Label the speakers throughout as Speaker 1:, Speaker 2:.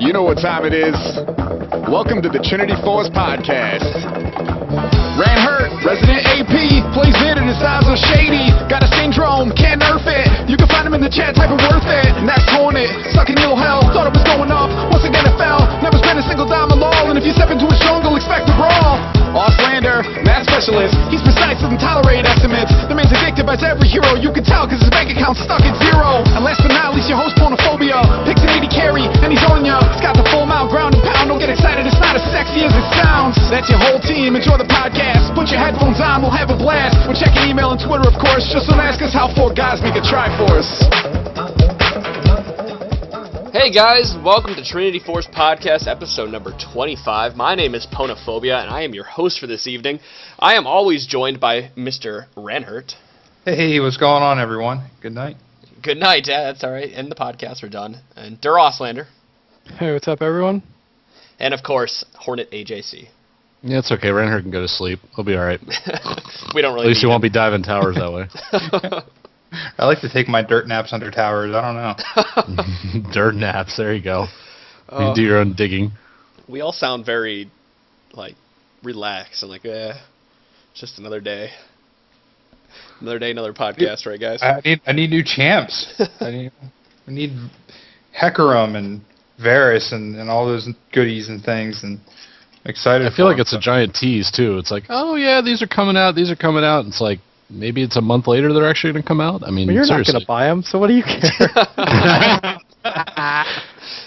Speaker 1: You know what time it is. Welcome to the Trinity Force Podcast. Ranhert, resident AP, plays mid and his eyes are shady. Got a syndrome, can't nerf it. You can find him in the chat, type of worth it. Next hornet, sucking ill hell. Thought it was going up, once again it fell. Never spent a single dime alone, and if you step into his jungle, expect a brawl. Offlander, math specialist, he's precise, doesn't tolerate estimates. The man's addicted by every hero, you can tell cause his bank account's stuck at zero. And last but not least, your host Pornophobia, picks an 80 carry, and he's on ya. He's got the full mount, ground and pound, don't get excited, it's not as sexy as it sounds. That's your whole team, enjoy the podcast. Put your headphones on, we'll have a blast. We're checking email and Twitter, of course, just don't ask us how four guys make a Triforce.
Speaker 2: Hey guys, welcome to Trinity Force Podcast, episode number 25. My name is Pornophobia, and I am your host for this evening. I am always joined by Mr. Ranhert.
Speaker 3: Hey, what's going on, everyone? Good night.
Speaker 2: Good night, yeah, that's alright. And the podcast are done. And Auslander.
Speaker 4: Hey, what's up, everyone?
Speaker 2: And of course, Hornet AJC.
Speaker 5: Yeah, it's okay. Ranhert can go to sleep. He'll be alright.
Speaker 2: We don't really
Speaker 5: At least he won't be diving towers that way.
Speaker 3: I like to take my dirt naps under towers. I don't know.
Speaker 5: Dirt naps. There you go. You can do your own digging.
Speaker 2: We all sound very, relaxed and it's just another day. Another day, another podcast, right, guys?
Speaker 3: I need new champs. I need Hecarim and Varus and all those goodies and things. And I'm excited.
Speaker 5: I feel like it's a giant tease too. It's like, oh yeah, these are coming out. These are coming out. It's like maybe it's a month later they're actually going to come out. I mean,
Speaker 4: well, you're
Speaker 5: seriously.
Speaker 4: not going to buy them, so what do you care?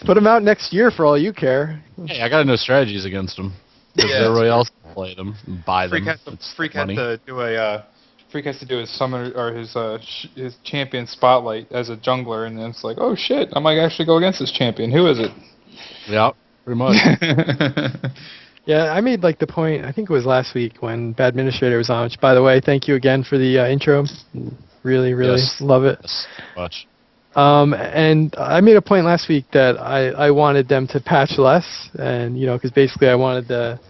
Speaker 4: Put them out next year for all you care.
Speaker 5: Hey, I got to know strategies against them. Because everybody else played them and buy them.
Speaker 3: Freak has to do his summon or his champion spotlight as a jungler, and then it's like, oh shit, I might actually go against this champion. Who is it?
Speaker 5: Yeah, pretty much.
Speaker 4: Yeah, I made the point, I think it was last week when Bad Administrator was on, which, by the way, thank you again for the intro. Really love it.
Speaker 5: Yes, much.
Speaker 4: And I made a point last week that I wanted them to patch less, and, because basically I wanted the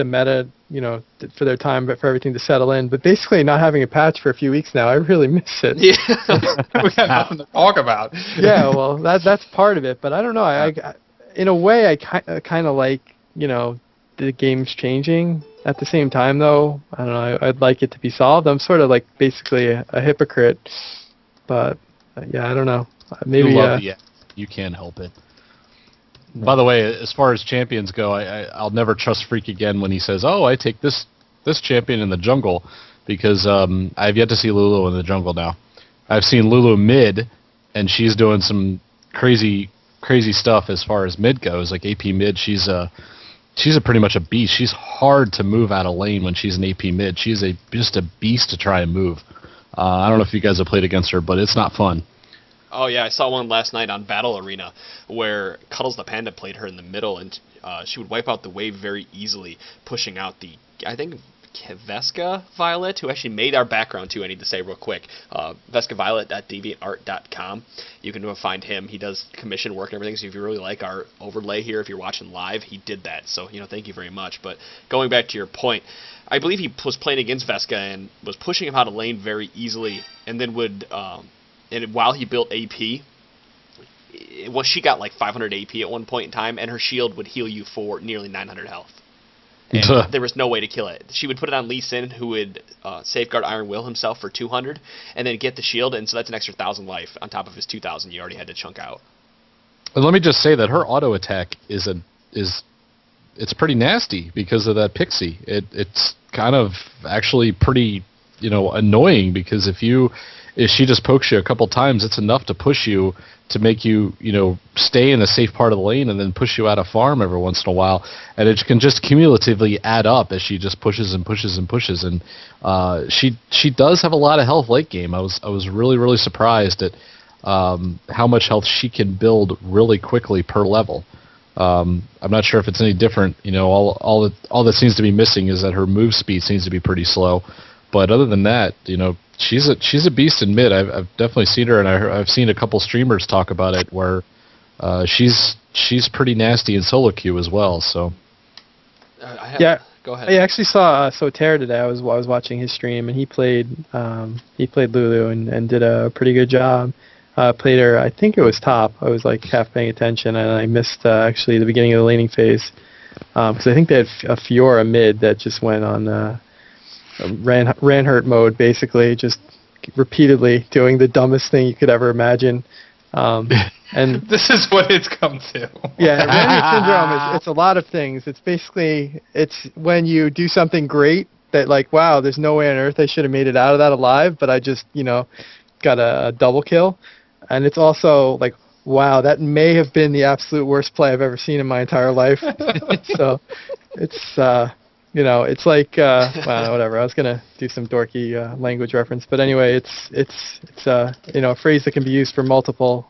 Speaker 4: meta, for their time, but for everything to settle in. But basically not having a patch for a few weeks now, I really miss it.
Speaker 2: Yeah.
Speaker 3: We got nothing to talk about.
Speaker 4: Yeah, well, that's part of it. But I don't know. I in a way, I kind of like, the game's changing. At the same time, though, I don't know, I'd like it to be solved. I'm sort of basically a hypocrite, but yeah, I don't know. Maybe
Speaker 5: you can't help it. By the way, as far as champions go, I'll never trust Freak again when he says, "Oh, I take this champion in the jungle," because I've yet to see LuLu in the jungle now. I've seen LuLu mid, and she's doing some crazy stuff as far as mid goes. Like AP mid, she's pretty much a beast. She's hard to move out of lane when she's an AP mid. She's just a beast to try and move. I don't know if you guys have played against her, but it's not fun.
Speaker 2: Oh yeah, I saw one last night on Battle Arena where Cuddles the Panda played her in the middle, and she would wipe out the wave very easily, pushing out I think Vesca Violet, who actually made our background too, I need to say real quick. VescaViolet.deviantart.com. You can find him. He does commission work and everything, so if you really like our overlay here, if you're watching live, he did that. So, thank you very much. But going back to your point, I believe he was playing against Vesca and was pushing him out of lane very easily, and then would, and while he built AP, she got 500 AP at one point in time, and her shield would heal you for nearly 900 health. And there was no way to kill it. She would put it on Lee Sin, who would safeguard Iron Will himself for 200, and then get the shield, and so that's an extra 1,000 life on top of his 2,000 you already had to chunk out.
Speaker 5: And let me just say that her auto attack it's pretty nasty because of that pixie. It's kind of actually pretty annoying, because if she just pokes you a couple times, it's enough to push you to make you, stay in a safe part of the lane and then push you out of farm every once in a while. And it can just cumulatively add up as she just pushes and pushes and pushes. And she does have a lot of health late game. I was really surprised at how much health she can build really quickly per level. I'm not sure if it's any different. All that seems to be missing is that her move speed seems to be pretty slow. But other than that, she's a beast in mid. I've definitely seen her, and I've seen a couple streamers talk about it where she's pretty nasty in solo queue as well. So
Speaker 2: go ahead.
Speaker 4: I actually saw Soter today. I was watching his stream, and he played LuLu and did a pretty good job. played her. I think it was top. I was like half paying attention, and I missed actually the beginning of the laning phase because I think they had a Fiora mid that just went on Ranhert mode, basically, just repeatedly doing the dumbest thing you could ever imagine. And
Speaker 3: this is what it's come to.
Speaker 4: yeah, Ranhert syndrome it's a lot of things. It's basically when you do something great that like, wow, there's no way on earth I should have made it out of that alive, but I just got a double kill. And it's also like, wow, that may have been the absolute worst play I've ever seen in my entire life. So it's it's like well, whatever. I was gonna do some dorky language reference, but anyway, it's a phrase that can be used for multiple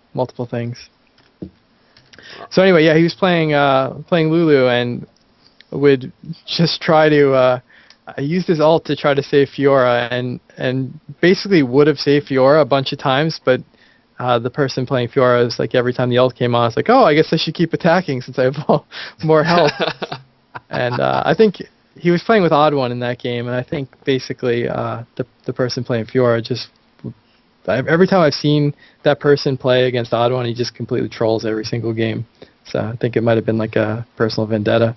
Speaker 4: things. So anyway, yeah, he was playing LuLu and would just try to. I used his ult to try to save Fiora and basically would have saved Fiora a bunch of times, but the person playing Fiora was like, every time the ult came on, I was like, oh, I guess I should keep attacking since I have more health. And I think he was playing with Odd One in that game, and I think basically the person playing Fiora just every time I've seen that person play against Odd One, he just completely trolls every single game. So I think it might have been like a personal vendetta.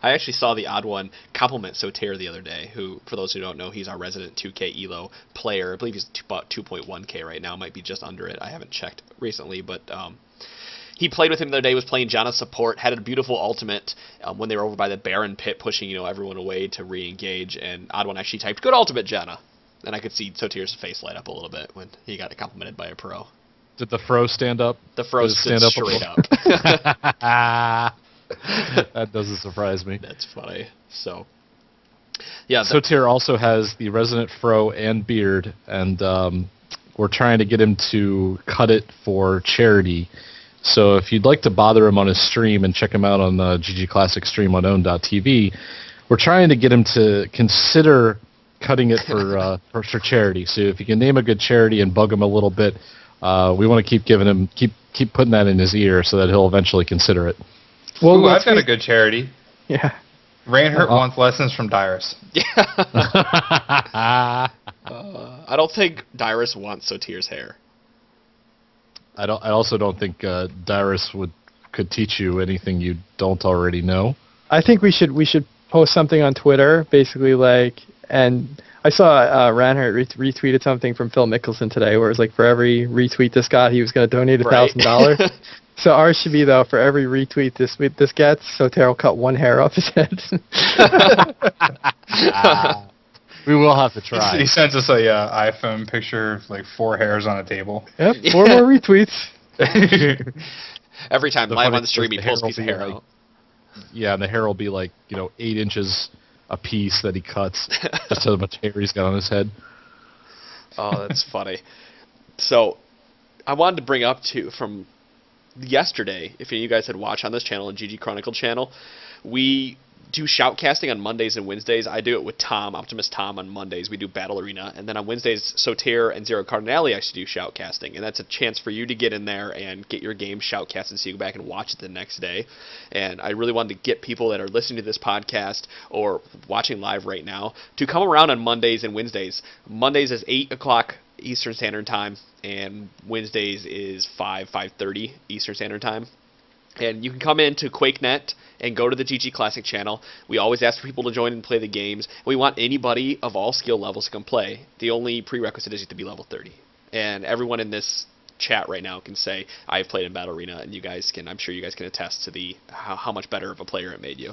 Speaker 2: I actually saw the Odd One compliment Soter the other day, who, for those who don't know, he's our resident 2K ELO player. I believe he's about 2.1K right now, might be just under it. I haven't checked recently, but he played with him the other day, was playing Janna support, had a beautiful ultimate when they were over by the Baron pit, pushing everyone away to re-engage, and Odd One actually typed, good ultimate, Janna. And I could see Soter's face light up a little bit when he got complimented by a pro.
Speaker 5: Did the Fro stand up?
Speaker 2: The Fro stood straight up.
Speaker 5: That doesn't surprise me.
Speaker 2: That's funny. So, yeah.
Speaker 5: Soter also has the resident fro and beard, and we're trying to get him to cut it for charity. So if you'd like to bother him on his stream and check him out on the GG Classic stream on own.tv, we're trying to get him to consider cutting it for charity. So if you can name a good charity and bug him a little bit, we want to keep giving him keep putting that in his ear so that he'll eventually consider it.
Speaker 3: Well, ooh, I've got a good charity.
Speaker 4: Yeah.
Speaker 3: Ranhert wants lessons from Dyrus.
Speaker 2: Yeah. I don't think Dyrus wants Sotir's hair.
Speaker 5: I also don't think Dyrus could teach you anything you don't already know. I
Speaker 4: think we should post something on Twitter, basically and I saw Ranhert retweeted something from Phil Mickelson today, where it was like for every retweet this got, he was going to donate $1,000. Right. So ours should be, though, for every retweet this gets, Soter will cut one hair off his head.
Speaker 5: We will have to try.
Speaker 3: He sends us a iPhone picture of like 4 hairs on a table.
Speaker 4: Yep, 4 more retweets.
Speaker 2: Every time live on the stream, he pulls a piece of hair out.
Speaker 5: Yeah, and the hair will be like 8 inches a piece that he cuts, just how much hair he's got on his head.
Speaker 2: Oh, that's funny. So, I wanted to bring up from yesterday, if any of you guys had watched on this channel, and GG Chronicle channel, we do shoutcasting on Mondays and Wednesdays. I do it with Tom, Optimus Tom, on Mondays. We do Battle Arena, and then on Wednesdays, Soter and Zero Cardinale actually do shoutcasting, and that's a chance for you to get in there and get your game shoutcasted so you go back and watch it the next day. And I really wanted to get people that are listening to this podcast or watching live right now to come around on Mondays and Wednesdays. Mondays is 8 o'clock Eastern Standard Time, and Wednesdays is 5:30 Eastern Standard Time. And you can come into QuakeNet and go to the GG Classic channel. We always ask for people to join and play the games. We want anybody of all skill levels to come play. The only prerequisite is you have to be level 30. And everyone in this chat right now can say, I've played in Battle Arena, and I'm sure you guys can attest to how much better of a player it made you.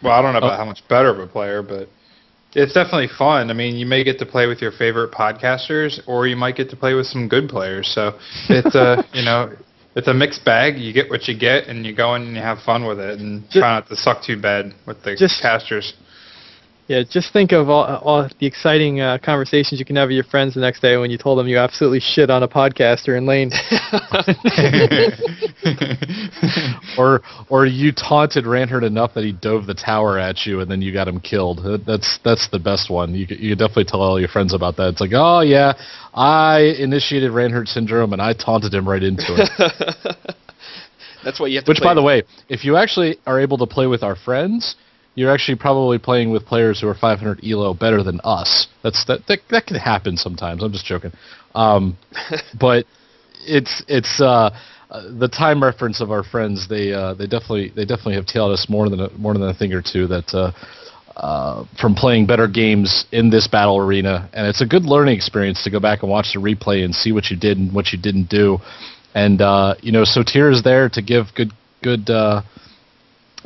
Speaker 3: Well, I don't know about how much better of a player, but it's definitely fun. I mean, you may get to play with your favorite podcasters, or you might get to play with some good players. So it's it's a mixed bag. You get what you get, and you go in and you have fun with it, and try not to suck too bad with the casters.
Speaker 4: Yeah, just think of all the exciting conversations you can have with your friends the next day when you told them you absolutely shit on a podcaster in lane.
Speaker 5: or you taunted Ranhert enough that he dove the tower at you and then you got him killed. That's the best one. You definitely tell all your friends about that. It's like, oh yeah, I initiated Ranhert syndrome and I taunted him right into it.
Speaker 2: That's why you have to
Speaker 5: Which, by the way, if you actually are able to play with our friends, you're actually probably playing with players who are 500 elo better than us. That can happen sometimes. I'm just joking. But it's the time reference of our friends. They definitely have tailed us more than a thing or two that from playing better games in this battle arena, and it's a good learning experience to go back and watch the replay and see what you did and what you didn't do. And Sotir is there to give good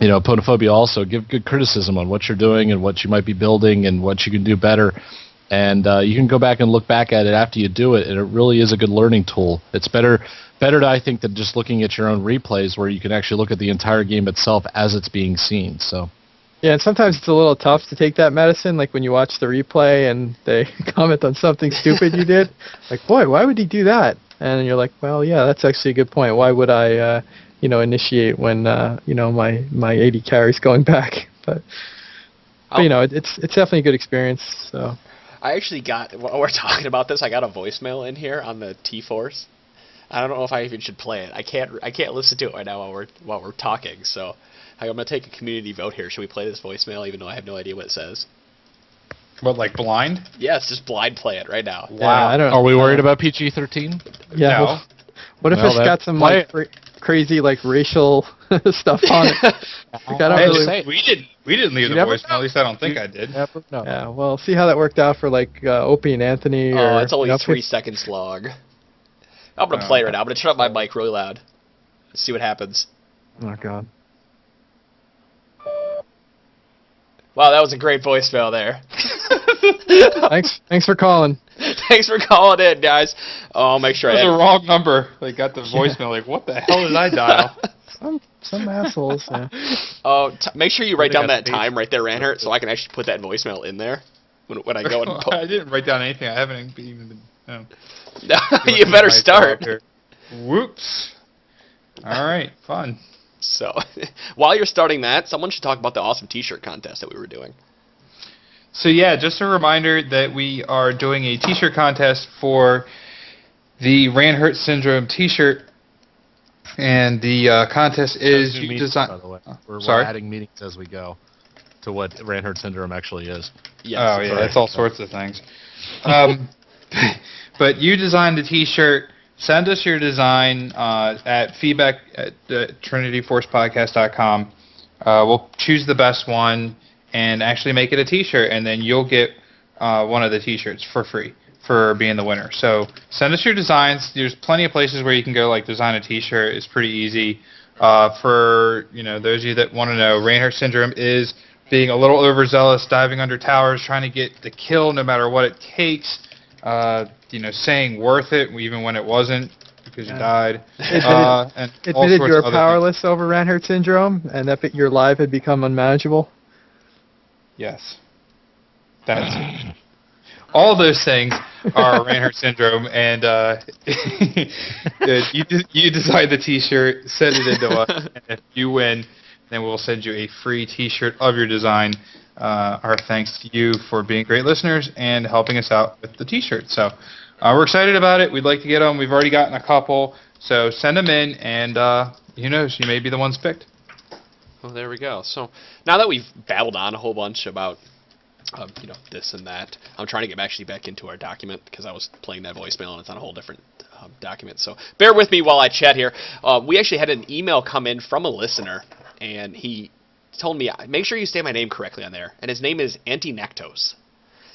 Speaker 5: Ponophobia also give good criticism on what you're doing and what you might be building and what you can do better. And you can go back and look back at it after you do it, and it really is a good learning tool. It's better, I think, than just looking at your own replays, where you can actually look at the entire game itself as it's being seen. So.
Speaker 4: Yeah, and sometimes it's a little tough to take that medicine, like when you watch the replay and they comment on something stupid you did. Like, boy, why would he do that? And you're like, well, yeah, that's actually a good point. Why would I, initiate when, my 80 carry's going back? But it's definitely a good experience. So.
Speaker 2: I actually while we're talking about this, I got a voicemail in here on the T-Force. I don't know if I even should play it. I can't listen to it right now while we're talking, so I'm going to take a community vote here. Should we play this voicemail even though I have no idea what it says?
Speaker 3: What, like blind?
Speaker 2: Yes, just blind play it right now.
Speaker 4: Wow. Yeah, I don't
Speaker 5: Are we worried about PG-13?
Speaker 4: Yeah.
Speaker 3: No.
Speaker 4: What if it's got some crazy racial stuff on it?
Speaker 3: We didn't leave the voicemail. At least I don't think I did.
Speaker 4: No. Yeah. Well, see how that worked out for Opie and Anthony.
Speaker 2: Oh, it's only 3 seconds long. I'm gonna play it right now. I'm gonna turn up my mic really loud. Let's see what happens.
Speaker 4: Oh God.
Speaker 2: Wow, that was a great voicemail there.
Speaker 4: Thanks for calling.
Speaker 2: Thanks for calling in, guys. Oh, I'll make sure
Speaker 3: That was the wrong number. They got the voicemail. Like, what the hell did I dial?
Speaker 4: Some assholes. Yeah.
Speaker 2: Oh, make sure you write down that time right there, Ranhert, so I can actually put that voicemail in there when I go and.
Speaker 3: I didn't write down anything. I haven't even been. No.
Speaker 2: You better start.
Speaker 3: Whoops. All right, fun.
Speaker 2: So, while you're starting that, someone should talk about the awesome T-shirt contest that we were doing.
Speaker 3: So yeah, just a reminder that we are doing a T-shirt contest for the Ranhert Syndrome T-shirt, and the contest is
Speaker 5: you design. By the way, we're adding meetings as we go to what Ranhert Syndrome actually is.
Speaker 2: Yes,
Speaker 3: oh yeah, that's all sorts of things. But you designed the T-shirt. Send us your design at feedback@trinityforcepodcast.com. We'll choose the best one and actually make it a T-shirt, and then you'll get one of the T-shirts for free for being the winner. So send us your designs. There's plenty of places where you can go design a T-shirt. It's pretty easy. For those of you that want to know, Ranhert Syndrome is being a little overzealous, diving under towers, trying to get the kill no matter what it takes. Saying worth it even when it wasn't because you died.
Speaker 4: Admitted you were powerless over Ranhert Syndrome and that your life had become unmanageable.
Speaker 3: Yes. That's all those things are Ranhert Syndrome, and you decide the T-shirt, send it into us, and if you win, then we'll send you a free T-shirt of your design. Our thanks to you for being great listeners and helping us out with the T-shirt. So we're excited about it. We'd like to get them. We've already gotten a couple, so send them in, and who knows, you may be the ones picked.
Speaker 2: Well, there we go. So now that we've babbled on a whole bunch about this and that, I'm trying to get back into our document because I was playing that voicemail and it's on a whole different document. So bear with me while I chat here. We actually had an email come in from a listener, and he told me, make sure you say my name correctly on there. And his name is Antinactos.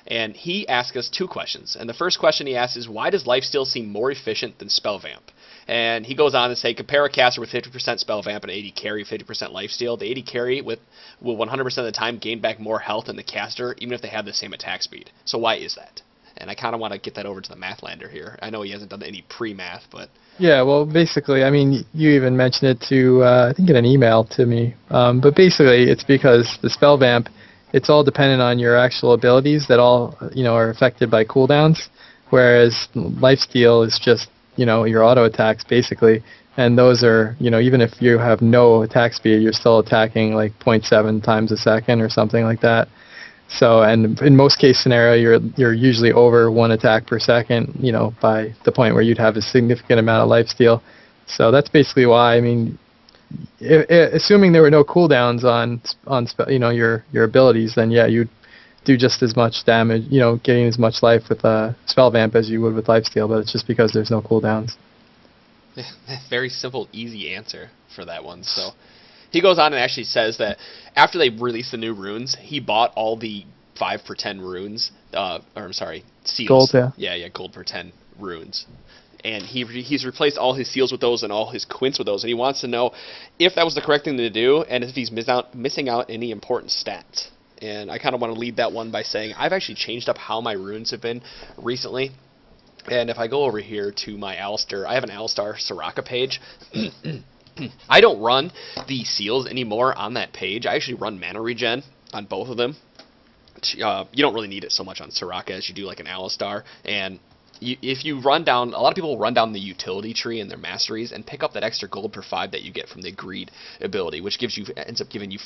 Speaker 2: And he asked us 2 questions. And the first question he asked is, why does lifesteal seem more efficient than spellvamp? And he goes on to say, compare a caster with 50% spellvamp and 80 carry, 50% lifesteal. The 80 carry will 100% of the time gain back more health than the caster, even if they have the same attack speed. So why is that? And I kind of want to get that over to the Mathlander here. I know he hasn't done any pre-math, but...
Speaker 4: Yeah, well, basically, I mean, you even mentioned it to, I think in an email to me. But basically, it's because the spellvamp, it's all dependent on your actual abilities that all, are affected by cooldowns, whereas lifesteal is just, your auto attacks, basically. And those are, even if you have no attack speed, you're still attacking 0.7 times a second or something like that. So, and in most case scenario, you're usually over 1 attack per second, by the point where you'd have a significant amount of lifesteal. So that's basically why. I mean, assuming there were no cooldowns on your abilities, then yeah, you'd do just as much damage, getting as much life with spell vamp as you would with lifesteal, but it's just because there's no cooldowns.
Speaker 2: Very simple, easy answer for that one. So he goes on and actually says that after they released the new runes, he bought all the 5 for 10 runes, seals.
Speaker 4: Gold,
Speaker 2: Yeah, gold for 10 runes. And he's replaced all his seals with those and all his quints with those, and he wants to know if that was the correct thing to do and if he's missing out any important stats. And I kind of want to lead that one by saying I've actually changed up how my runes have been recently. And if I go over here to my Alistar, I have an Alistar Soraka page. I don't run the seals anymore on that page. I actually run mana regen on both of them. You don't really need it so much on Soraka as you do like an Alistar. And if you run down, a lot of people run down the utility tree in their masteries and pick up that extra gold per 5 that you get from the greed ability, which ends up giving you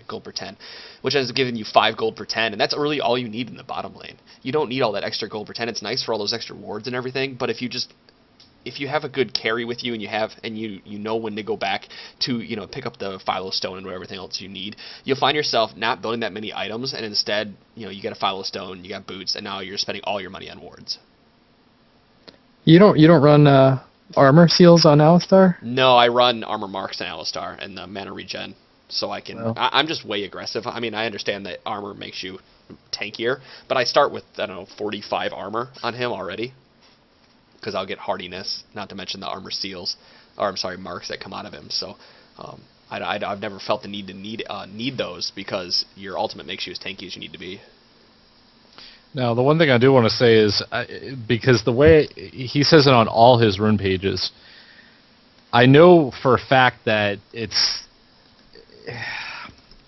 Speaker 2: gold per 10, which ends up giving you 5 gold per 10, and that's really all you need in the bottom lane. You don't need all that extra gold per 10. It's nice for all those extra wards and everything, but if you have a good carry with you and you know when to go back to pick up the Philo Stone and everything else you need, you'll find yourself not building that many items, and instead you get a Philo Stone, you got boots, and now you're spending all your money on wards.
Speaker 4: You don't run armor seals on Alistar?
Speaker 2: No, I run armor marks on Alistar and the mana regen, so I can.
Speaker 4: Well.
Speaker 2: I'm just way aggressive. I mean, I understand that armor makes you tankier, but I start with 45 armor on him already, because I'll get hardiness. Not to mention the armor seals, marks that come out of him. So I've never felt the need to need those, because your ultimate makes you as tanky as you need to be.
Speaker 5: Now, the one thing I do want to say is, because the way he says it on all his rune pages, I know for a fact that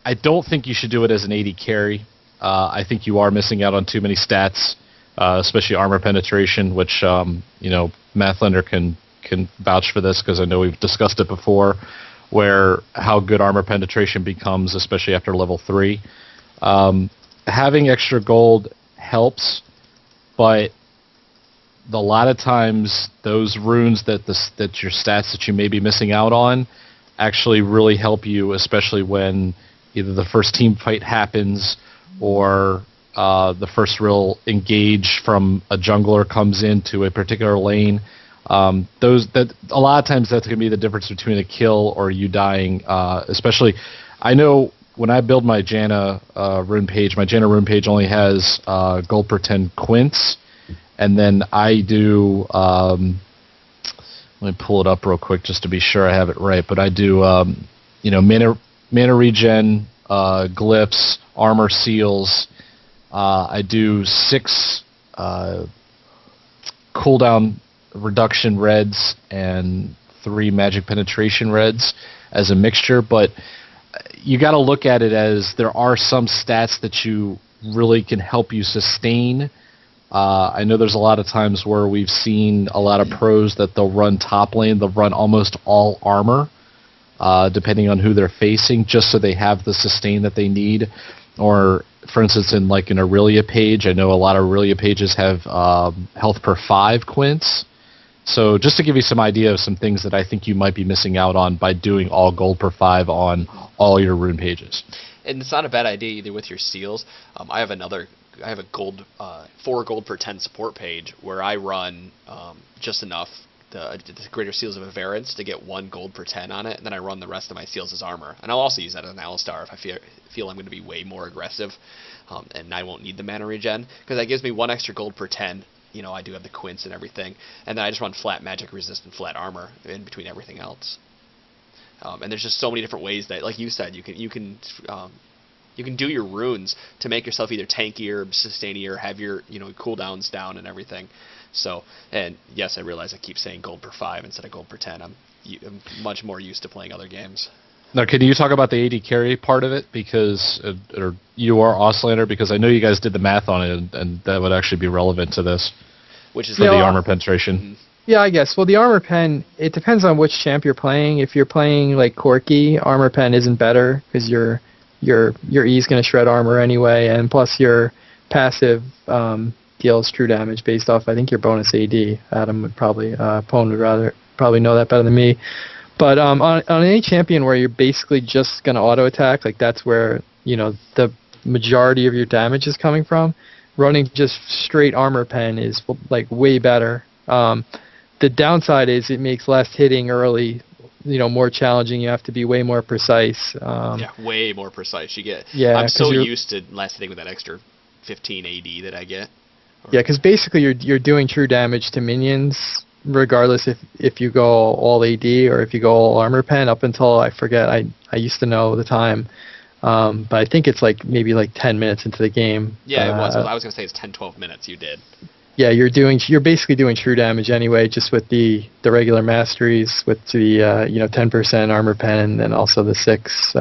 Speaker 5: I don't think you should do it as an AD carry. I think you are missing out on too many stats, especially armor penetration, which, Mathlander can vouch for this, because I know we've discussed it before, where how good armor penetration becomes, especially after level 3. Having extra gold helps, but a lot of times those runes that your stats that you may be missing out on actually really help you, especially when either the first team fight happens or the first real engage from a jungler comes into a particular lane. A lot of times that's going to be the difference between a kill or you dying. Especially, I know when I build my Janna rune page, my Janna rune page only has gold per 10 quints, and then I do. Let me pull it up real quick just to be sure I have it right. But I do, mana regen, glyphs, armor seals. I do 6 cooldown reduction reds and 3 magic penetration reds as a mixture, but you got to look at it as there are some stats that you really can help you sustain. I know there's a lot of times where we've seen a lot of pros that they'll run top lane, they'll run almost all armor, depending on who they're facing, just so they have the sustain that they need. Or, for instance, in an Aurelia page, I know a lot of Aurelia pages have health per 5 quints. So just to give you some idea of some things that I think you might be missing out on by doing all gold per 5 on all your rune pages.
Speaker 2: And it's not a bad idea either with your seals. I have a gold 4 gold per 10 support page where I run just enough the greater seals of Averance to get 1 gold per 10 on it, and then I run the rest of my seals as armor. And I'll also use that as an Alistar if I feel I'm going to be way more aggressive, and I won't need the mana regen, because that gives me 1 extra gold per 10. I do have the quints and everything, and then I just run flat magic resistant flat armor in between everything else. And there's just so many different ways that, like you said, you can do your runes to make yourself either tankier, sustainier, have your cooldowns down and everything. So, and yes, I realize I keep saying gold per 5 instead of gold per 10. I'm much more used to playing other games.
Speaker 5: Now, can you talk about the AD carry part of it, because, or you are Auslander, because I know you guys did the math on it, and that would actually be relevant to this.
Speaker 2: Which is
Speaker 5: for the armor penetration. Mm-hmm.
Speaker 4: Yeah, I guess. Well, the armor pen, it depends on which champ you're playing. If you're playing like Corki, armor pen isn't better, because your E is going to shred armor anyway, and plus your passive deals true damage based off, I think, your bonus AD. Adam would probably, Pone would probably know that better than me. But on any champion where you're basically just going to auto attack, like that's where the majority of your damage is coming from. Running just straight armor pen is like way better. The downside is it makes last hitting early, more challenging. You have to be way more precise.
Speaker 2: Yeah, way more precise. I'm so used to last hitting with that extra 15 AD that I get.
Speaker 4: Yeah, because basically you're doing true damage to minions, regardless if you go all AD or if you go all armor pen. Up until I forget, I used to know the time, but I think it's maybe 10 minutes into the game.
Speaker 2: Yeah, it was. I was gonna say it's 10-12 minutes. You did.
Speaker 4: Yeah, you're basically doing true damage anyway, just with the regular masteries, with the 10% armor pen, and then also the six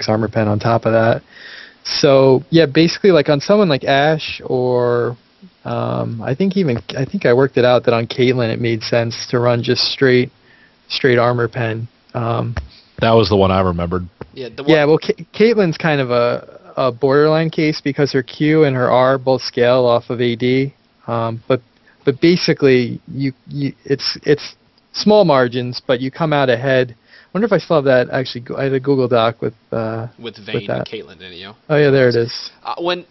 Speaker 4: armor pen on top of that. So yeah, basically on someone like Ashe or I think I worked it out that on Caitlyn it made sense to run just straight armor pen.
Speaker 5: That was the one I remembered.
Speaker 4: Yeah, well, Caitlyn's kind of a borderline case because her Q and her R both scale off of AD. But basically it's small margins, but you come out ahead. I wonder if I still have that. Actually, I had a Google Doc with Vayne
Speaker 2: and Caitlyn, didn't you?
Speaker 4: Oh yeah, there it is.
Speaker 2: When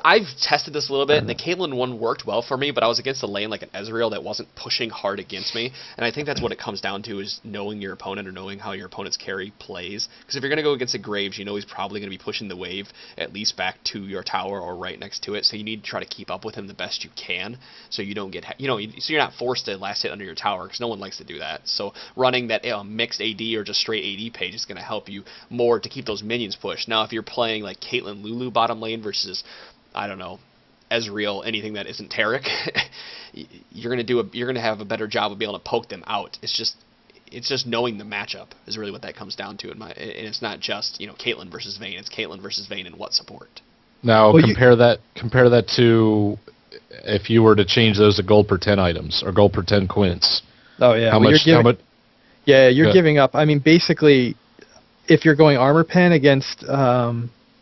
Speaker 2: I've tested this a little bit, and the Caitlyn one worked well for me, but I was against a lane like an Ezreal that wasn't pushing hard against me, and I think that's what it comes down to, is knowing your opponent or knowing how your opponent's carry plays. Because if you're going to go against a Graves, he's probably going to be pushing the wave at least back to your tower or right next to it, so you need to try to keep up with him the best you can, so you don't get, so you're not forced to last hit under your tower, because no one likes to do that. So running that mixed AD or just straight AD page is going to help you more to keep those minions pushed. Now, if you're playing like Caitlyn LuLu bottom lane versus, I don't know, Ezreal, anything that isn't Taric, you're gonna have a better job of being able to poke them out. It's just knowing the matchup is really what that comes down to. And it's not just Caitlyn versus Vayne. It's Caitlyn versus Vayne and what support.
Speaker 5: Now compare that to if you were to change those to gold per 10 items or gold per 10 quints.
Speaker 4: Oh yeah,
Speaker 5: how much?
Speaker 4: Yeah, you're giving up. I mean, basically, if you're going armor pen against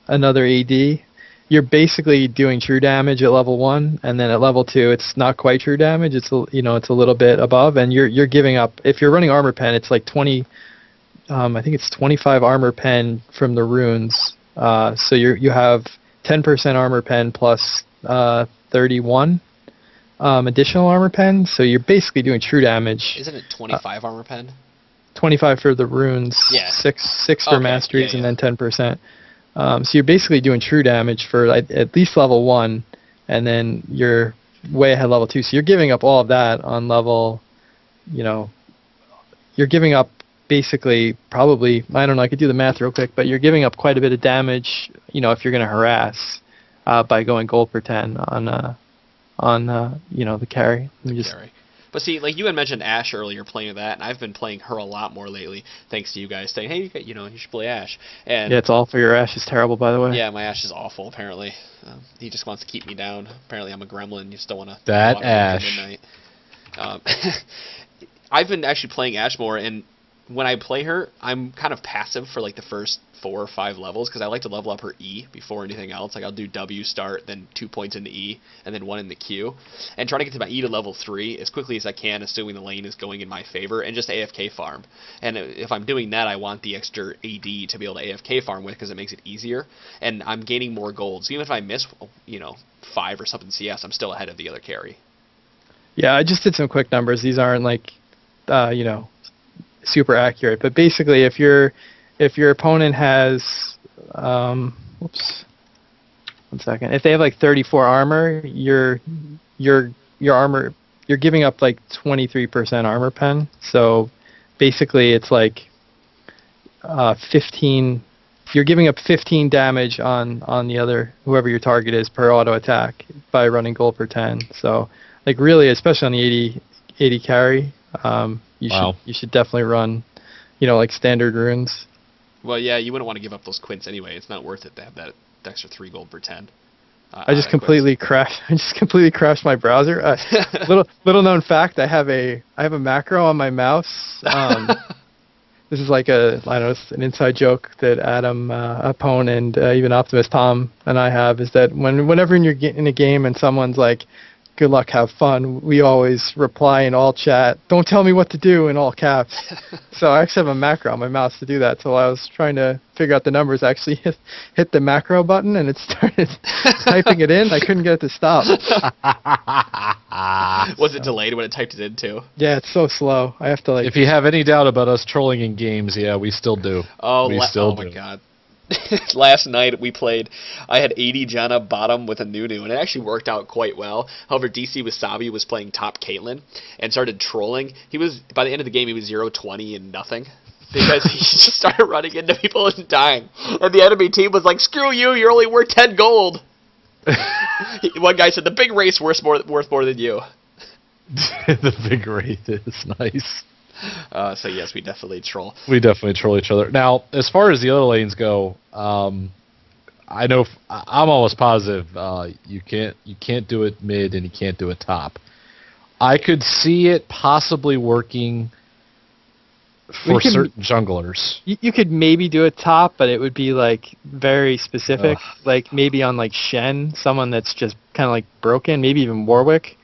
Speaker 4: another AD, you're basically doing true damage at level 1, and then at level 2, it's not quite true damage. It's it's a little bit above, and you're giving up. If you're running armor pen, it's like 20. I think it's 25 armor pen from the runes. So you have 10% armor pen plus 31 additional armor pen. So you're basically doing true damage.
Speaker 2: Isn't it 25 armor pen?
Speaker 4: 25 for the runes. Yeah. Six for masteries, and then 10%. So you're basically doing true damage for at least level 1, and then you're way ahead level 2. So you're giving up all of that on level, you're giving up basically probably, I don't know, I could do the math real quick, but you're giving up quite a bit of damage, if you're going to harass by going gold per 10 on the carry.
Speaker 2: Carry. But see, like you had mentioned Ashe earlier, playing with that, and I've been playing her a lot more lately, thanks to you guys saying, hey, you should play Ashe. And
Speaker 4: yeah, it's awful. Your Ashe is terrible, by the way.
Speaker 2: Yeah, my Ashe is awful, apparently. He just wants to keep me down. Apparently I'm a gremlin. You still want to...
Speaker 5: That Ashe.
Speaker 2: Midnight. I've been actually playing Ashe more, and when I play her, I'm kind of passive for like the first 4 or 5 levels, because I like to level up her E before anything else. Like I'll do W start, then 2 points in the E, and then 1 in the Q, and try to get to my E to level 3 as quickly as I can, assuming the lane is going in my favor, and just AFK farm. And if I'm doing that, I want the extra AD to be able to AFK farm with, because it makes it easier, and I'm gaining more gold. So even if I miss, 5 or something CS, I'm still ahead of the other carry.
Speaker 4: Yeah, I just did some quick numbers. These aren't like, super accurate, but basically if your opponent has whoops, 1 second, if they have like 34 armor, your armor, you're giving up like 23% armor pen. So basically it's like 15, you're giving up 15 damage on the other, whoever your target is, per auto attack by running gold per 10. So like really, especially on the 80 carry, you should definitely run, like standard runes.
Speaker 2: Well, yeah, you wouldn't want to give up those quints anyway. It's not worth it to have that extra 3 gold per 10.
Speaker 4: I just completely crashed. I just completely crashed my browser. Little known fact: I have a macro on my mouse. This is like it's an inside joke that Adam, Apone, and even Optimus Tom and I have, is that whenever you're in a game and someone's like good luck, have fun, we always reply in all chat, don't tell me what to do in all caps. So I actually have a macro on my mouse to do that. So I was trying to figure out the numbers, I actually hit the macro button and it started typing it in. I couldn't get it to stop.
Speaker 2: Was it delayed when it typed it in too?
Speaker 4: Yeah, it's so slow. I have to like...
Speaker 5: If you have any doubt about us trolling in games, yeah, we still do.
Speaker 2: Oh,
Speaker 5: we still
Speaker 2: my
Speaker 5: do.
Speaker 2: God. Last night we played, I had 80 Jenna bottom with a Nunu, and it actually worked out quite well. However, DC Wasabi was playing top Caitlyn and started trolling. By the end of the game, he was 0-20 and nothing. Because he just started running into people and dying. And the enemy team was like, screw you, you're only worth 10 gold. One guy said, the big race worth more than you.
Speaker 5: The big rate is nice.
Speaker 2: So yes, we definitely troll.
Speaker 5: We definitely troll each other. Now, as far as the other lanes go, I know I'm almost positive you can't do it mid and you can't do it top. I could see it possibly working for certain junglers.
Speaker 4: You could maybe do it top, but it would be like very specific. Like maybe on like Shen, someone that's just kind of like broken. Maybe even Warwick.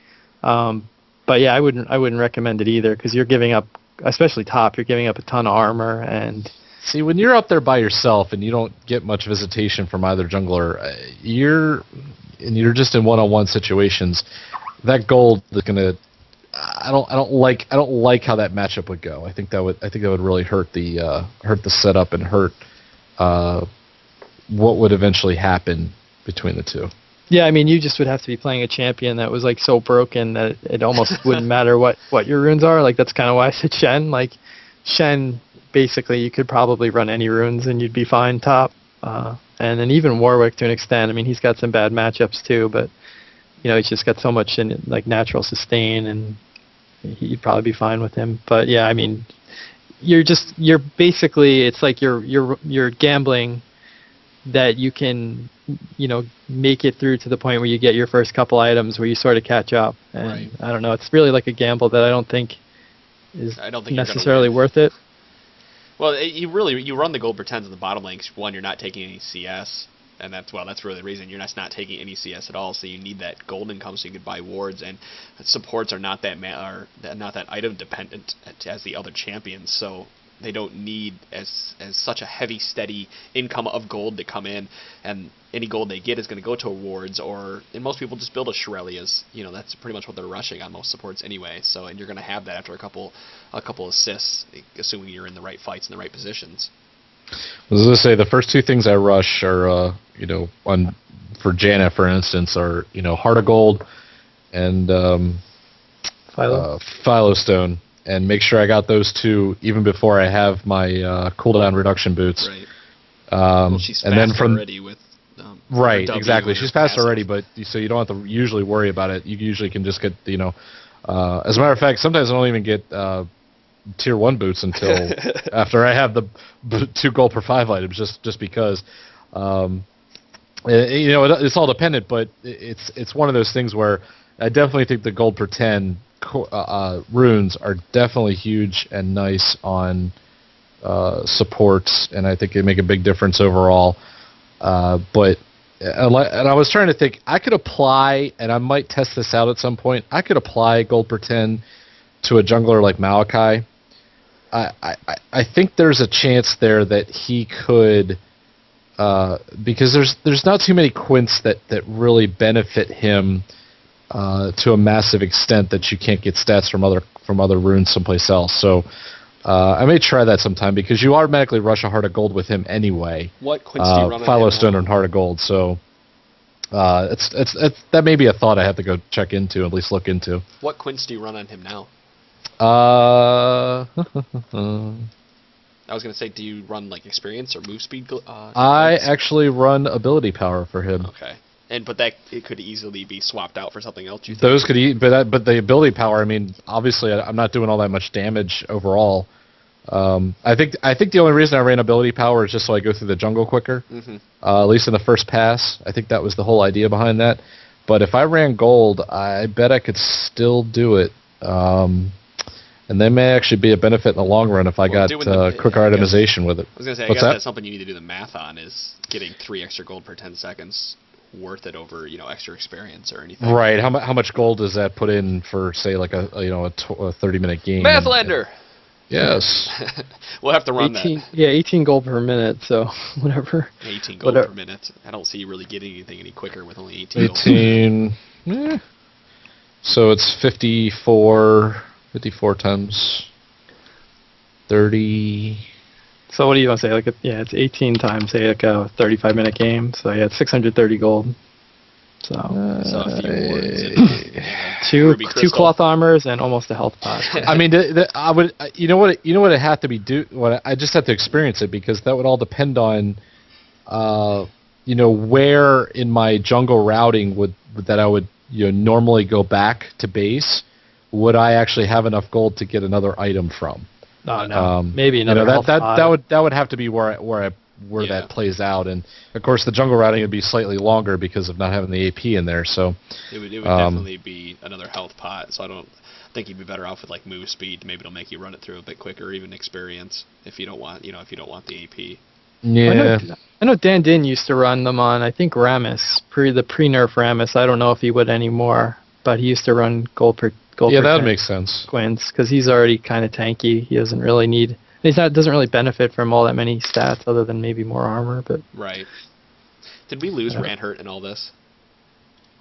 Speaker 4: But yeah, I wouldn't recommend it either because you're giving up, especially top. You're giving up a ton of armor and.
Speaker 5: See, when you're up there by yourself and you don't get much visitation from either jungler, you're just in one-on-one situations. That gold is gonna. I don't like how that matchup would go. I think that would really hurt the setup and hurt what would eventually happen between the two.
Speaker 4: Yeah, I mean, you just would have to be playing a champion that was like so broken that it almost wouldn't matter what your runes are. Like that's kind of why I said Shen. Like Shen, basically, you could probably run any runes and you'd be fine top. And then even Warwick to an extent. I mean, he's got some bad matchups too, but he's just got so much in like natural sustain, and you'd probably be fine with him. But yeah, I mean, you're basically, it's like you're gambling that you can make it through to the point where you get your first couple items where you sort of catch up. And
Speaker 2: right.
Speaker 4: I don't know, it's really like a gamble that I don't think is necessarily worth it.
Speaker 2: Well, you run the gold pretends in the bottom lane. 'Cause one, you're not taking any CS, and that's really the reason. You're not taking any CS at all. So you need that gold income so you can buy wards, and supports are not that item dependent as the other champions. So they don't need as such a heavy, steady income of gold to come in, and any gold they get is going to go to awards, and most people just build a Shirelias. That's pretty much what they're rushing on most supports anyway. So, and you're going to have that after a couple assists, assuming you're in the right fights and the right positions.
Speaker 5: I was going to say the first two things I rush are, for Janna, for instance, are Heart of Gold and Philo Stone. And make sure I got those two even before I have my cooldown reduction boots.
Speaker 2: Right. Well, she's
Speaker 5: and then
Speaker 2: already with.
Speaker 5: Right,
Speaker 2: W
Speaker 5: exactly. She's fast
Speaker 2: passive.
Speaker 5: already, but so you don't have to usually worry about it. You usually can just get, as a matter of fact, sometimes I don't even get tier 1 boots until after I have the 2 gold per 5 items, just because. It's all dependent, but it's one of those things where I definitely think the gold per 10 runes are definitely huge and nice on supports, and I think they make a big difference overall. But I was trying to think, I could apply, and I might test this out at some point, I could apply gold per 10 to a jungler like Maokai. I think there's a chance there that he could, because there's not too many quints that really benefit him to a massive extent that you can't get stats from other runes someplace else. So I may try that sometime because you automatically rush a Heart of Gold with him anyway.
Speaker 2: What quints do you run on
Speaker 5: Philo
Speaker 2: him
Speaker 5: Stone
Speaker 2: now?
Speaker 5: and Heart of Gold. So it's that may be a thought I have to go check into, at least look into.
Speaker 2: What quints do you run on him now?
Speaker 5: I
Speaker 2: I was going to say, do you run like experience or move speed?
Speaker 5: actually run ability power for him.
Speaker 2: Okay. But it could easily be swapped out for something else. You think?
Speaker 5: Those could but the ability power. I mean, obviously, I'm not doing all that much damage overall. I think the only reason I ran ability power is just so I go through the jungle quicker.
Speaker 2: Mm-hmm.
Speaker 5: At least in the first pass, I think that was the whole idea behind that. But if I ran gold, I bet I could still do it. And that may actually be a benefit in the long run if I got quicker itemization with it.
Speaker 2: I was going to say,
Speaker 5: What's
Speaker 2: I guess
Speaker 5: that?
Speaker 2: that's something you need to do the math on, is getting 3 extra gold per 10 seconds. worth it over extra experience or anything.
Speaker 5: Right. How much gold does that put in for, say, like a 30-minute game?
Speaker 2: Mathalander.
Speaker 5: Yes.
Speaker 2: We'll have to run
Speaker 4: 18 gold per minute, so whatever.
Speaker 2: 18 gold per minute. I don't see you really getting anything any quicker with only 18 gold.
Speaker 5: 18. So it's 54 times 30.
Speaker 4: So what do you want to say? It's 18 times, say, like a 35-minute game. So yeah, it's 630 gold. So
Speaker 2: a few wards and
Speaker 4: two
Speaker 2: ruby crystal.
Speaker 4: cloth armors and almost a health pot.
Speaker 5: I mean, I would. You know what it had to be I just had to experience it, because that would all depend on, where in my jungle routing that I would normally go back to base. Would I actually have enough gold to get another item from?
Speaker 4: No. Maybe another health pot.
Speaker 5: that would have to be where that plays out, and of course the jungle routing would be slightly longer because of not having the AP in there. So
Speaker 2: it would definitely be another health pot. So I don't think you'd be better off with like move speed. Maybe it'll make you run it through a bit quicker, or even experience if you don't want the AP.
Speaker 5: Yeah.
Speaker 4: I know Dan Din used to run them on, I think, Rammus, the pre-nerf Rammus. I don't know if he would anymore, but he used to run gold per.
Speaker 5: Yeah, that would make sense.
Speaker 4: Gwyn's, because he's already kind of tanky. He doesn't really need. Doesn't really benefit from all that many stats other than maybe more armor. But
Speaker 2: right. Did we lose Ranhert in all this?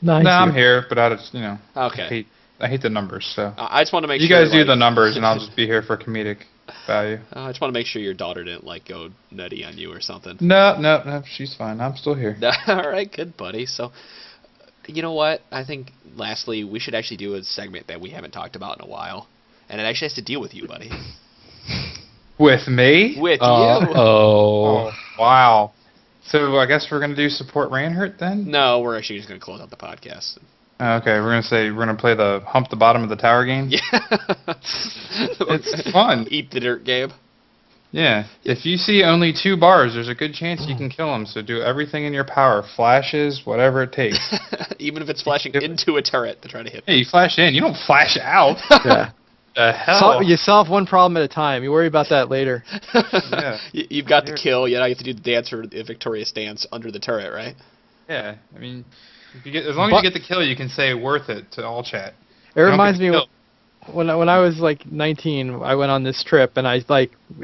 Speaker 4: No,
Speaker 3: I'm here, but
Speaker 2: Okay.
Speaker 3: I hate the numbers. So
Speaker 2: I just want to make
Speaker 3: you
Speaker 2: sure
Speaker 3: guys do the numbers, and I'll just be here for comedic value.
Speaker 2: I just want to make sure your daughter didn't go nutty on you or something.
Speaker 3: No, she's fine. I'm still here.
Speaker 2: All right, good buddy. So. You know what? I think, lastly, we should actually do a segment that we haven't talked about in a while. And it actually has to deal with you, buddy.
Speaker 3: With me?
Speaker 2: With you.
Speaker 3: Oh, wow. So I guess we're going to do support Ranhert then?
Speaker 2: No, we're actually just going to close out the podcast.
Speaker 3: Okay, we're going to play the hump the bottom of the tower game?
Speaker 2: Yeah.
Speaker 3: It's fun.
Speaker 2: Eat the dirt, Gabe.
Speaker 3: Yeah. If you see only 2 bars, there's a good chance you can kill them. So do everything in your power. Flashes, whatever it takes.
Speaker 2: Even if it's flashing into a turret to try to hit them.
Speaker 3: Hey, you flash in. You don't flash out.
Speaker 4: Yeah.
Speaker 3: The hell?
Speaker 4: You solve one problem at a time. You worry about that later.
Speaker 3: Yeah.
Speaker 2: You've got the kill. Now you have to do the dance or the victorious dance under the turret, right?
Speaker 3: Yeah. I mean, as long as you get the kill, you can say worth it to all chat.
Speaker 4: It reminds me when I was like 19, I went on this trip, and it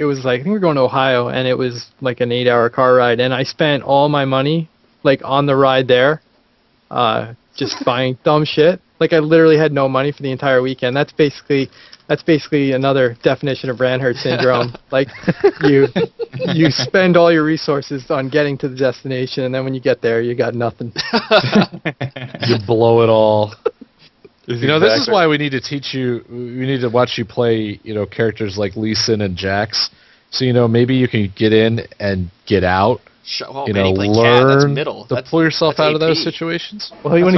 Speaker 4: was I think we were going to Ohio, and it was like an 8-hour car ride, and I spent all my money on the ride there, just buying dumb shit. I literally had no money for the entire weekend. That's basically another definition of Ranhert syndrome. You spend all your resources on getting to the destination, and then when you get there, you got nothing.
Speaker 5: You blow it all. This is why we need to teach you. We need to watch you play, characters like Lee Sin and Jax. So maybe you can get in and get out.
Speaker 2: He learn
Speaker 5: that's
Speaker 2: middle.
Speaker 5: To pull yourself out of those situations.
Speaker 4: Well, when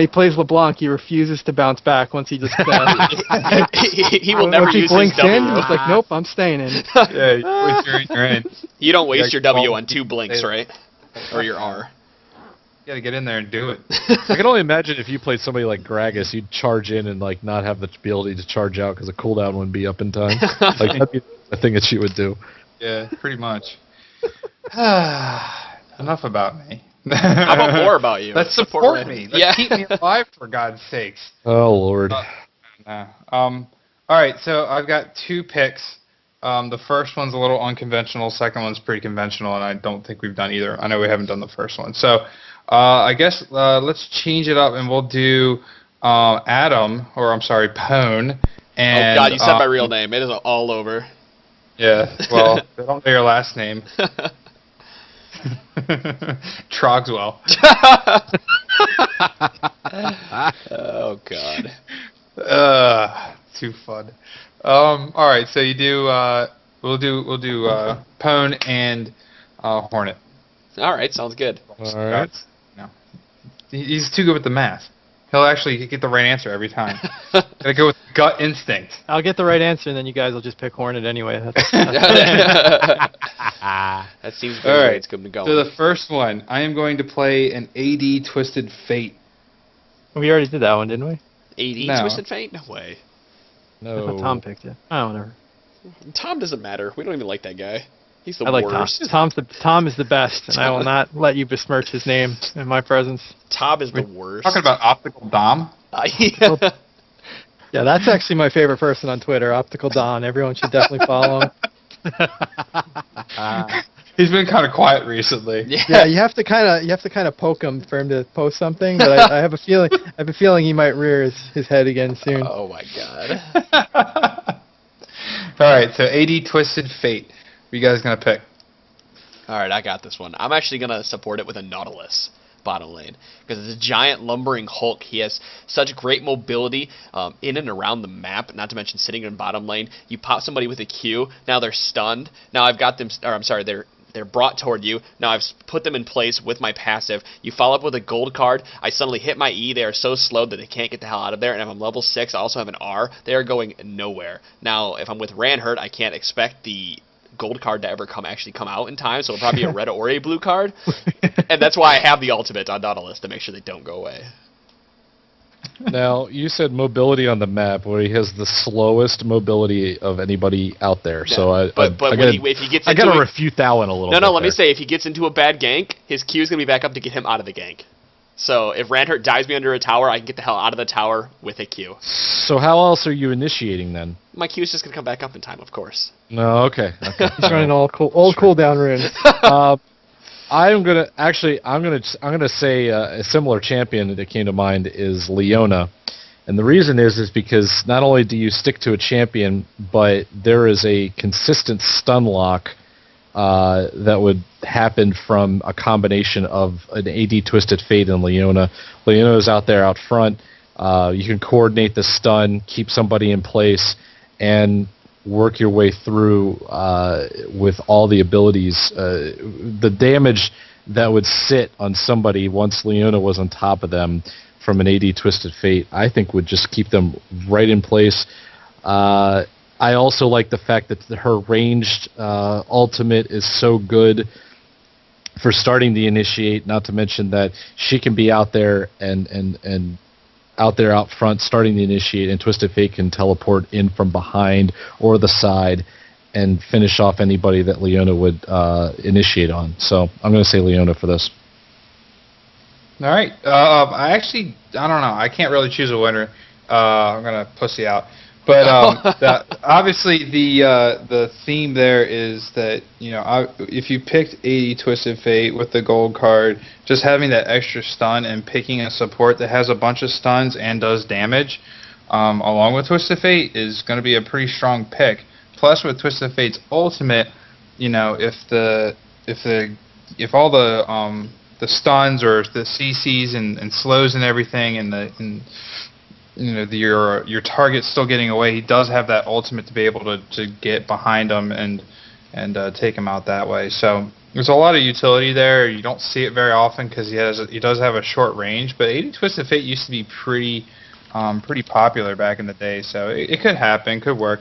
Speaker 4: he plays LeBlanc, he refuses to bounce back once he just.
Speaker 2: He will never use his W.
Speaker 4: It's like, nope, I'm staying in.
Speaker 3: Yeah, you're in.
Speaker 2: You don't waste your W on 2 blinks, right? Or your R.
Speaker 3: You gotta get in there and do it.
Speaker 5: I can only imagine if you played somebody like Gragas, you'd charge in and not have the ability to charge out because the cooldown wouldn't be up in time. That'd be the thing that she would do.
Speaker 3: Yeah, pretty much. Enough about me.
Speaker 2: How about more about you?
Speaker 3: Let's support me. Let's keep me alive, for God's sakes.
Speaker 5: Oh, Lord.
Speaker 3: No. All right, so I've got 2 picks. The first one's a little unconventional. Second one's pretty conventional, and I don't think we've done either. I know we haven't done the first one. So I guess let's change it up, and we'll do Pone. And,
Speaker 2: oh, God, you said my real name. It is all over.
Speaker 3: Yeah, well, they don't know your last name. Trogswell.
Speaker 2: Oh, God.
Speaker 3: Too fun. All right, so you do. We'll do Pone and Hornet.
Speaker 2: All right, sounds good.
Speaker 5: All right.
Speaker 3: No, he's too good with the math. He'll actually get the right answer every time. Gotta go with gut instinct.
Speaker 4: I'll get the right answer, and then you guys will just pick Hornet anyway.
Speaker 2: That seems good. All right, it's good to go.
Speaker 3: So the first one, I am going to play an AD Twisted Fate.
Speaker 4: We already did that one, didn't we?
Speaker 2: AD
Speaker 3: No.
Speaker 2: Twisted Fate? No way.
Speaker 4: I thought Tom picked it. Oh, whatever.
Speaker 2: Tom doesn't matter. We don't even like that guy. He's the
Speaker 4: I like
Speaker 2: worst.
Speaker 4: Tom is the best, and I will not let you besmirch his name in my presence.
Speaker 2: Tom is the worst.
Speaker 3: Talking about Optical Dom.
Speaker 2: Yeah.
Speaker 4: Yeah, that's actually my favorite person on Twitter, Optical Don. Everyone should definitely follow him.
Speaker 3: He's been kind of quiet recently.
Speaker 4: Yeah, you have to kind of poke him for him to post something. But I have a feeling he might rear his head again soon.
Speaker 2: Oh my god.
Speaker 3: All right, so AD Twisted Fate. What are you guys gonna pick?
Speaker 2: All right, I got this one. I'm actually gonna support it with a Nautilus bottom lane because it's a giant lumbering Hulk. He has such great mobility in and around the map. Not to mention sitting in bottom lane. You pop somebody with a Q. Now they're stunned. Now I've got them. Or I'm sorry, they're brought toward you. Now I've put them in place with my passive. You follow up with a gold card. I suddenly hit my E. They are so slow that they can't get the hell out of there. And if I'm level 6, I also have an R. They are going nowhere. Now, if I'm with Ranhert, I can't expect the gold card to ever actually come out in time, so it'll probably be a red or a blue card. And that's why I have the ultimate on Nautilus to make sure they don't go away.
Speaker 5: Now, you said mobility on the map, where he has the slowest mobility of anybody out there.
Speaker 2: Yeah.
Speaker 5: So
Speaker 2: if he gets
Speaker 5: I
Speaker 2: into
Speaker 5: gotta refute that one a little bit.
Speaker 2: No, let me
Speaker 5: there.
Speaker 2: say, if he gets into a bad gank, his Q is going to be back up to get him out of the gank. So if Ranhert dives me under a tower, I can get the hell out of the tower with a Q.
Speaker 5: So how else are you initiating then?
Speaker 2: My Q is just going to come back up in time, of course.
Speaker 5: No, okay.
Speaker 4: He's running old cooldown runes.
Speaker 5: I'm gonna say a similar champion that came to mind is Leona, and the reason is because not only do you stick to a champion, but there is a consistent stun lock that would happen from a combination of an AD Twisted Fate and Leona. Leona's out there out front. You can coordinate the stun, keep somebody in place, and work your way through with all the abilities. The damage that would sit on somebody once Leona was on top of them from an AD Twisted Fate, I think would just keep them right in place. I also like the fact that her ranged ultimate is so good for starting the initiate, not to mention that she can be out there and out front starting the initiate, and Twisted Fate can teleport in from behind or the side and finish off anybody that Leona would initiate on. So I'm going to say Leona for this.
Speaker 3: All right. I don't know. I can't really choose a winner. I'm gonna pussy out. But obviously the theme there is that, you know, if you picked AD Twisted Fate with the gold card, just having that extra stun and picking a support that has a bunch of stuns and does damage, along with Twisted Fate, is going to be a pretty strong pick. Plus, with Twisted Fate's ultimate, you know, if all the stuns or the CCs and slows and everything and you know, your target's still getting away, he does have that ultimate to be able to get behind him and take him out that way. So there's a lot of utility there. You don't see it very often because he does have a short range. But AD Twisted Fate used to be pretty popular back in the day. So it could happen, could work.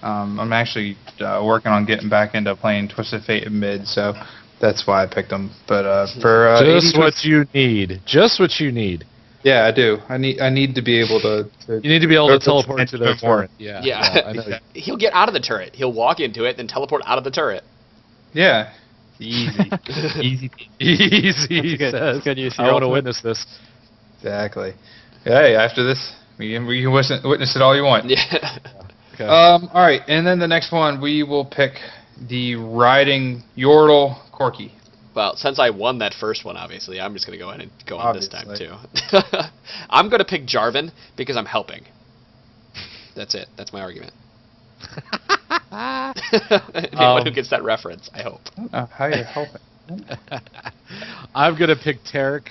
Speaker 3: I'm actually working on getting back into playing Twisted Fate in mid, so that's why I picked him. But for
Speaker 5: just what you need. Just what you need.
Speaker 3: Yeah, I do. I need to be able to
Speaker 5: you need to be able to teleport to the turret. Yeah.
Speaker 2: Yeah.
Speaker 5: I know.
Speaker 3: Exactly.
Speaker 2: He'll get out of the turret. He'll walk into it, then teleport out of the turret.
Speaker 3: Yeah. Easy. Easy.
Speaker 5: Easy.
Speaker 4: That's good use.
Speaker 5: I want to witness this.
Speaker 3: Exactly. Hey, after this, we can witness it all you want.
Speaker 2: Yeah.
Speaker 5: Okay.
Speaker 3: All right, and then the next one, we will pick the Riding Yordle Corki.
Speaker 2: Well, since I won that first one, obviously, I'm just going to go ahead and go on this time,
Speaker 3: Obviously.
Speaker 2: too. I'm going to pick Jarvan because I'm helping. That's it. That's my argument. Anyone who gets that reference, I hope.
Speaker 3: I don't know how you're helping.
Speaker 5: I'm going to pick Tarek.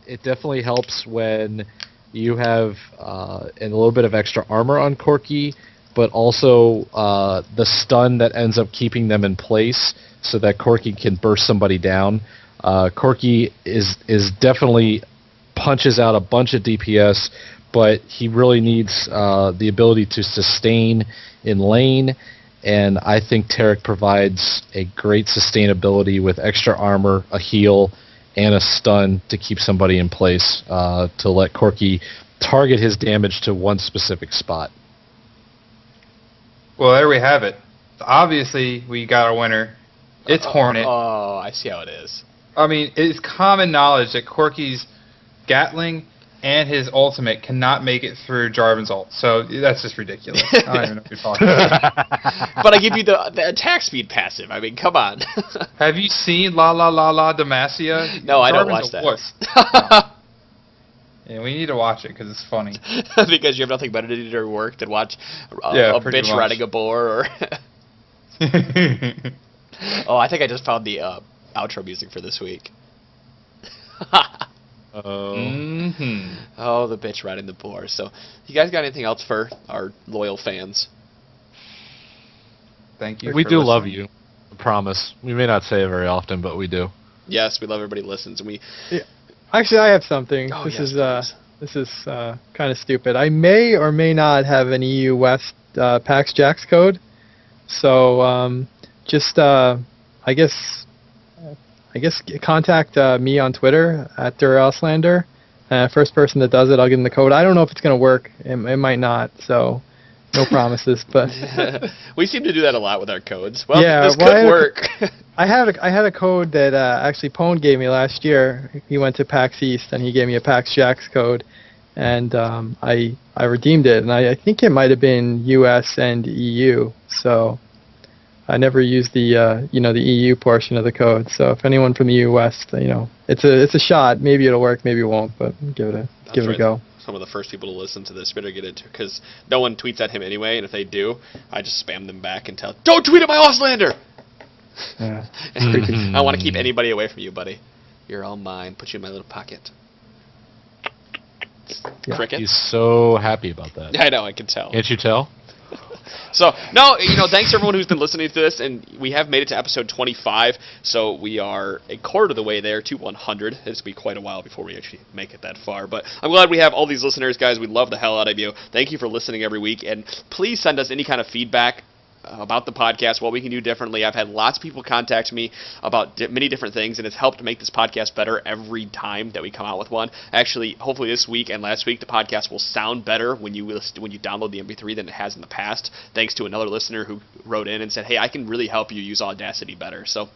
Speaker 5: It definitely helps when you have a little bit of extra armor on Corki, but also the stun that ends up keeping them in place so that Corki can burst somebody down. Corki is definitely punches out a bunch of DPS, but he really needs the ability to sustain in lane, and I think Tarek provides a great sustainability with extra armor, a heal, and a stun to keep somebody in place to let Corki target his damage to one specific spot.
Speaker 3: Well, there we have it. obviously we got a winner. It's Hornet.
Speaker 2: Oh, I see how it is.
Speaker 3: I mean, it's common knowledge that Corki's Gatling and his ultimate cannot make it through Jarvan's ult. So that's just ridiculous. I don't even know what you're talking about.
Speaker 2: But I give you the attack speed passive. I mean, come on.
Speaker 3: Have you seen La La La La Demacia?
Speaker 2: No, I don't
Speaker 3: Jarvan's
Speaker 2: watch
Speaker 3: a
Speaker 2: that.
Speaker 3: wuss. Yeah, we need to watch it because it's funny.
Speaker 2: Because you have nothing better to do during work than watch
Speaker 3: Yeah,
Speaker 2: a
Speaker 3: pretty
Speaker 2: bitch
Speaker 3: much.
Speaker 2: riding a boar. Or oh, I think I just found the outro music for this week.
Speaker 3: Mm-hmm.
Speaker 2: Oh, the bitch riding the boar. So, you guys got anything else for our loyal fans?
Speaker 3: Thank you.
Speaker 5: We
Speaker 3: for
Speaker 5: do
Speaker 3: listening.
Speaker 5: love you. I promise. We may not say it very often, but we do.
Speaker 2: Yes, we love everybody who listens, and we.
Speaker 4: Actually, I have something.
Speaker 2: Oh,
Speaker 4: this
Speaker 2: yes,
Speaker 4: is this is kind of stupid. I may or may not have an EU West PAX Jax code. So just I guess contact me on Twitter at DuralSlander. First person that does it, I'll give them the code. I don't know if it's gonna work. It might not. So no promises. But
Speaker 2: We seem to do that a lot with our codes. Well,
Speaker 4: Yeah,
Speaker 2: this
Speaker 4: well,
Speaker 2: could work.
Speaker 4: I had a code that actually Pone gave me last year. He went to PAX East and he gave me a PAX Jax code, and I redeemed it, and I think it might have been US and EU. So I never used the the EU portion of the code. So if anyone from the EU West, it's a shot. Maybe it'll work, maybe it won't, but give it a
Speaker 2: right.
Speaker 4: go.
Speaker 2: Some of the first people to listen to this better get it, because no one tweets at him anyway, and if they do, I just spam them back and tell, don't tweet at my Auslander!
Speaker 4: Yeah.
Speaker 2: I want to keep anybody away from you, buddy. You're all mine. Put you in my little pocket.
Speaker 4: Yeah.
Speaker 2: Cricket?
Speaker 5: He's so happy about that.
Speaker 2: I know, I can tell.
Speaker 5: Can't you tell?
Speaker 2: So, no, thanks everyone who's been listening to this, and we have made it to episode 25, so we are a quarter of the way there to 100. It's going to be quite a while before we actually make it that far, but I'm glad we have all these listeners, guys. We love the hell out of you. Thank you for listening every week, and please send us any kind of feedback about the podcast, what we can do differently. I've had lots of people contact me about many different things, and it's helped make this podcast better every time that we come out with one. Actually, hopefully this week and last week, the podcast will sound better when you download the MP3 than it has in the past, thanks to another listener who wrote in and said, hey, I can really help you use Audacity better. So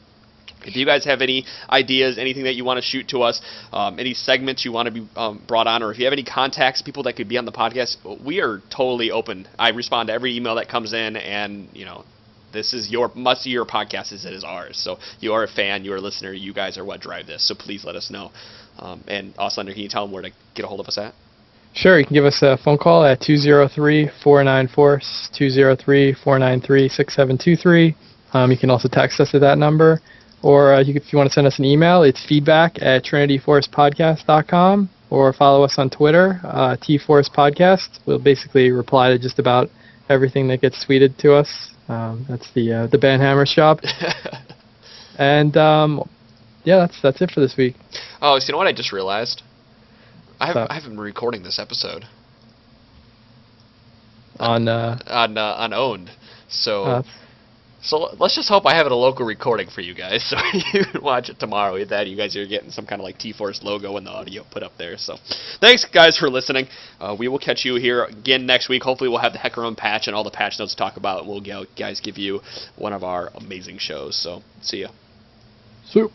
Speaker 2: if you guys have any ideas, anything that you want to shoot to us, any segments you want to be brought on, or if you have any contacts, people that could be on the podcast, we are totally open. I respond to every email that comes in, and this is must see your podcast as it is ours. So you are a fan, you are a listener, you guys are what drive this. So please let us know. And Auslander, can you tell them where to get a hold of us at?
Speaker 4: Sure, you can give us a phone call at 203-494-203-493-6723. You can also text us at that number. Or if you want to send us an email, it's feedback@trinityforestpodcast.com, or follow us on Twitter, tforestpodcast. We'll basically reply to just about everything that gets tweeted to us. That's the Banhammer shop. And yeah, that's it for this week.
Speaker 2: Oh, so you know what I just realized? I haven't been recording this episode
Speaker 4: On
Speaker 2: Owned. So let's just hope I have a local recording for you guys, so you can watch it tomorrow. With that, you guys are getting some kind of like T-Force logo and the audio put up there. So thanks, guys, for listening. We will catch you here again next week. Hopefully we'll have the Hecarim patch and all the patch notes to talk about, and we'll guys give you one of our amazing shows. So see ya.
Speaker 4: Soup.